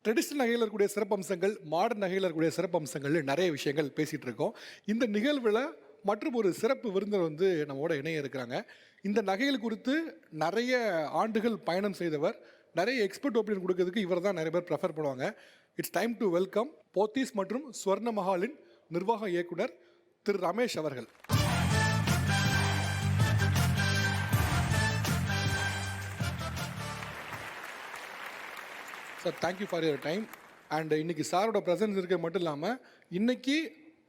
Traditional நகையில் இருக்கக்கூடிய சிறப்பம்சங்கள், modern நகையில் இருக்கக்கூடிய சிறப்பம்சங்கள் நிறைய விஷயங்கள் பேசிகிட்டு இருக்கோம். இந்த நிகழ்வில் மற்றும் ஒரு சிறப்பு விருந்தினர் வந்து நம்மோட இணைய இருக்கிறாங்க. இந்த நகைகள் குறித்து நிறைய ஆண்டுகள் பயணம் செய்தவர், நிறைய எக்ஸ்பர்ட் ஒப்பீனியன் கொடுக்கறதுக்கு இவர் தான் நிறைய பேர் ப்ரெஃபர் பண்ணுவாங்க. It's time to welcome Pothys மற்றும் ஸ்வர்ண மஹாலின் நிர்வாக இயக்குனர் திரு ரமேஷ் அவர்கள். Sir, thank you for your time. And இன்னைக்கு சாரோட ப்ரெசன்ஸ் இருக்க மட்டும் இல்லாமல் இன்னைக்கு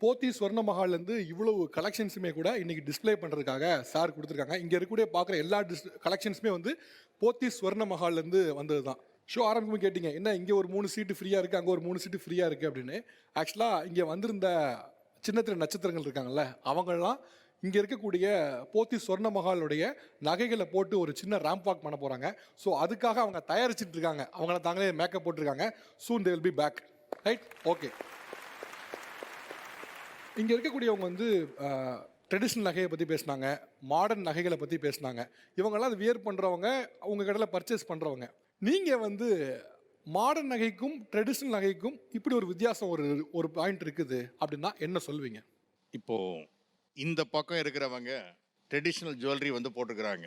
போத்தி ஸ்வர்ண மஹால்லேருந்து இவ்வளவு கலெக்ஷன்ஸுமே கூட இன்னைக்கு டிஸ்பிளே பண்ணுறதுக்காக சார் கொடுத்துருக்காங்க. இங்கே இருக்கக்கூடிய பார்க்குற எல்லா கலெக்ஷன்ஸுமே வந்து போத்தி ஸ்வர்ண மஹால்லேருந்து வந்தது தான். ஷோ ஆரம்பிக்கும் கேட்டிங்க, என்ன இங்கே ஒரு 3 சீட்டு ஃப்ரீயாக இருக்குது, அங்கே ஒரு 3 சீட்டு ஃப்ரீயாக இருக்குது அப்படின்னு. ஆக்சுவலாக இங்கே வந்திருந்த சின்ன சின்ன நட்சத்திரங்கள் இருக்காங்கல்ல, அவங்கெல்லாம் இங்கே இருக்கக்கூடிய போத்தி ஸ்வர்ண மஹாலுடைய நகைகளை போட்டு ஒரு சின்ன ரேம்ப் வாக் பண்ண போகிறாங்க. ஸோ அதுக்காக அவங்க தயாரிச்சுட்டு இருக்காங்க. அவங்கள தாங்களே மேக்கப் போட்டிருக்காங்க. Soon they will be back. Right, okay. இங்கே இருக்கக்கூடியவங்க வந்து ட்ரெடிஷ்னல் நகையை பற்றி பேசினாங்க, மாடர்ன் நகைகளை பற்றி பேசினாங்க. இவங்கெல்லாம் அது வியர் பண்ணுறவங்க, அவங்க கடையில் பர்ச்சேஸ் பண்ணுறவங்க. நீங்கள் வந்து மாடர்ன் நகைக்கும் ட்ரெடிஷ்னல் நகைக்கும் இப்படி ஒரு வித்தியாசம் ஒரு பாயிண்ட் இருக்குது அப்படின்னா என்ன சொல்வீங்க? இப்போது இந்த பக்கம் இருக்கிறவங்க ட்ரெடிஷ்னல் ஜுவல்லரி வந்து போட்டுக்கிறாங்க.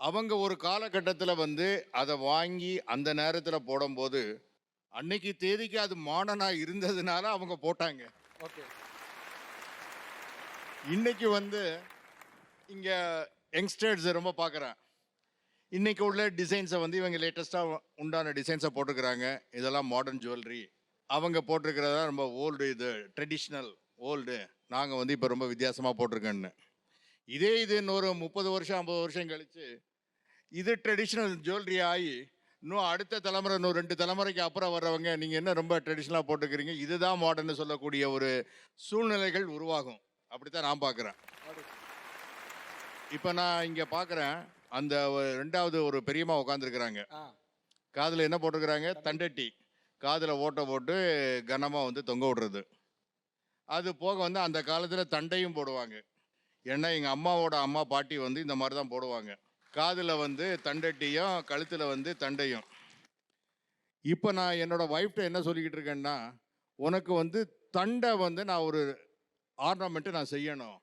அவங்க ஒரு காலகட்டத்தில் வந்து அதை வாங்கி அந்த நேரத்தில் போடும்போது அன்னைக்கு தேதிக்கு அது மாடர்னாக இருந்ததுனால அவங்க போட்டாங்க. ஓகே. இன்னைக்கு வந்து இங்கே யங்ஸ்டர்ஸ் ரொம்ப பார்க்குறேன். இன்னைக்கு உள்ள டிசைன்ஸை வந்து இவங்க லேட்டஸ்ட்டாக உண்டான டிசைன்ஸை போட்டுக்கிறாங்க. இதெல்லாம் மாடர்ன் ஜுவல்லரி. அவங்க போட்டிருக்கிறதா ரொம்ப ஓல்டு, இது ட்ரெடிஷ்னல் ஓல்டு. நாங்கள் வந்து இப்போ ரொம்ப வித்தியாசமாக போட்டிருக்கேன்னு. இது இன்னொரு 30 வருஷம் 50 வருஷம் கழித்து இது ட்ரெடிஷ்னல் ஜுவல்லரி ஆகி இன்னும் அடுத்த தலைமுறை, இன்னும் 2 தலைமுறைக்கு அப்புறம் வர்றவங்க நீங்கள் என்ன ரொம்ப ட்ரெடிஷ்னலாக போட்டுக்கிறீங்க, இதுதான் மாடர்ன்னு சொல்லக்கூடிய ஒரு சூழ்நிலைகள் உருவாகும். அப்படித்தான் நான் பார்க்குறேன். இப்போ நான் இங்கே பார்க்குறேன், அந்த 2வது ஒரு பெரியம்மா உட்காந்துருக்குறாங்க. காதில் என்ன போட்டிருக்கிறாங்க? தண்டட்டி. காதில் ஓட்டை போட்டு கனமாக வந்து தொங்க விடுறது. அது போக வந்து அந்த காலத்தில் தண்டையும் போடுவாங்க. ஏன்னா எங்கள் அம்மாவோட அம்மா பாட்டி வந்து இந்த மாதிரி தான் போடுவாங்க. காதில் வந்து தண்டட்டியும் கழுத்தில் வந்து தண்டையும். இப்போ நான் என்னோடய ஒய்ஃப்ட்ட என்ன சொல்லிக்கிட்டு இருக்கேன்னா, உனக்கு வந்து தண்டை வந்து நான் ஒரு ஆர்னமெண்ட்டு நான் செய்யணும்.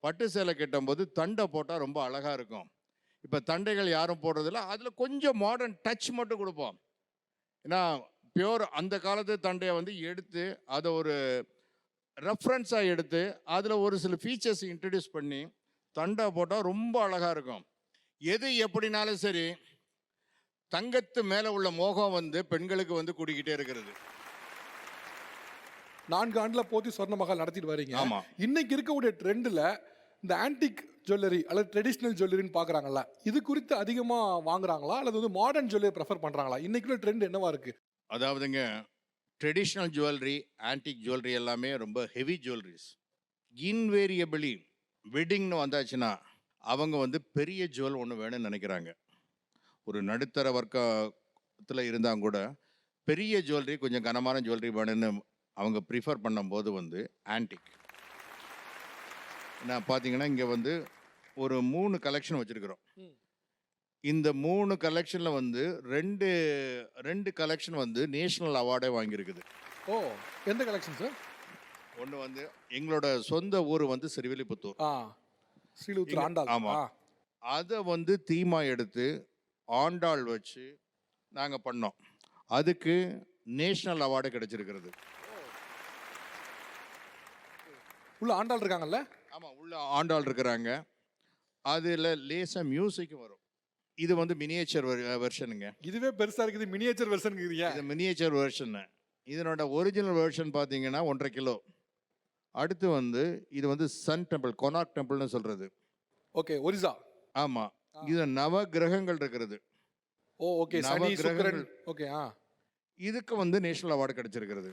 பட்டு சேலை கட்டும்போது தண்டை போட்டால் ரொம்ப அழகாக இருக்கும். இப்போ தண்டைகள் யாரும் போடுறதில்ல. அதில் கொஞ்சம் மாடர்ன் டச் மட்டும் கொடுப்போம். ஏன்னா பியோர் அந்த காலத்து தண்டையை வந்து எடுத்து அதை ஒரு ரெஃபரன்ஸாக எடுத்து அதில் ஒரு சில ஃபீச்சர்ஸ் இன்ட்ரடியூஸ் பண்ணி தண்டை போட்டால் ரொம்ப அழகாக இருக்கும். எது எப்படினாலும் சரி, தங்கத்து மேலே உள்ள மோகம் வந்து பெண்களுக்கு வந்து கூடிக்கிட்டே இருக்கிறது. 4 ஆண்டில் போத்தி ஸ்வர்ண மஹால் நடத்திட்டு வரீங்க. ஆமாம். இன்னைக்கு இருக்கக்கூடிய ட்ரெண்டில் இந்த ஆன்டிக் ஜுவல்லரி அல்லது ட்ரெடிஷ்னல் ஜுவல்லரின்னு பார்க்குறாங்களா, இது குறித்து அதிகமாக வாங்குறாங்களா அல்லது வந்து மாடர்ன் ஜுவல்லரி ப்ரெஃபர் பண்ணுறாங்களா? இன்னைக்குள்ள ட்ரெண்ட் என்னவா இருக்குது? அதாவதுங்க, ட்ரெடிஷ்னல் ஜுவல்லரி, ஆன்டிக் ஜுவல்லரி எல்லாமே ரொம்ப ஹெவி ஜுவல்லரிஸ். இன்வேரியபிளி வெட்டிங்னு வந்தாச்சுன்னா அவங்க வந்து பெரிய ஜுவல் ஒன்று வேணும்னு நினைக்கிறாங்க. ஒரு நடுத்தர வர்க்கத்தில் இருந்தால் கூட பெரிய ஜுவல்லரி, கொஞ்சம் கனமான ஜுவல்லரி வேணும்னு அவங்க ப்ரிஃபர் பண்ணும்போது வந்து ஆன்டிக். நான் பார்த்தீங்கன்னா இங்கே வந்து ஒரு 3 கலெக்ஷன் வச்சுருக்கிறோம். இந்த 3 கலெக்ஷனில் வந்து ரெண்டு கலெக்ஷன் வந்து நேஷ்னல் அவார்டே வாங்கியிருக்குது. ஓ, எந்த கலெக்ஷன் சார்? ஒன்று வந்து எங்களோட சொந்த ஊர் வந்து சிறுவில்லிபுத்தூர். ஸ்ரீலுத்தூர் ஆண்டாள். ஆமாம். அதை வந்து தீமா எடுத்து ஆண்டாள் வச்சு நாங்கள் பண்ணோம். அதுக்கு நேஷ்னல் அவார்டு கிடைச்சிருக்கிறது. உள்ள ஆண்டாள் இருக்காங்கல்ல? ஆமாம், உள்ள ஆண்டாள் இருக்கிறாங்க. அதில் லேசாக மியூசிக்கும் வரும். இது வந்து மினியேச்சர் வெர்ஷனுங்க. இதுவே பெருசாக இருக்குது, மினியேச்சர் வெர்ஷன். இது மினியேச்சர் வெர்ஷனு. இதனோட ஒரிஜினல் வெர்ஷன் பார்த்தீங்கன்னா 1.5 கிலோ. அடுத்து வந்து இது வந்து சன் டெம்பிள், கொனார்க் டெம்பிள்னு சொல்கிறது. ஓகே, ஒரிசா. ஆமாம். இது நவ கிரகங்கள் இருக்கிறது. ஓ, ஓகே, சனி சுக்கிரன். ஓகே. இதுக்கு வந்து நேஷனல் அவார்டு கிடைச்சிருக்கிறது.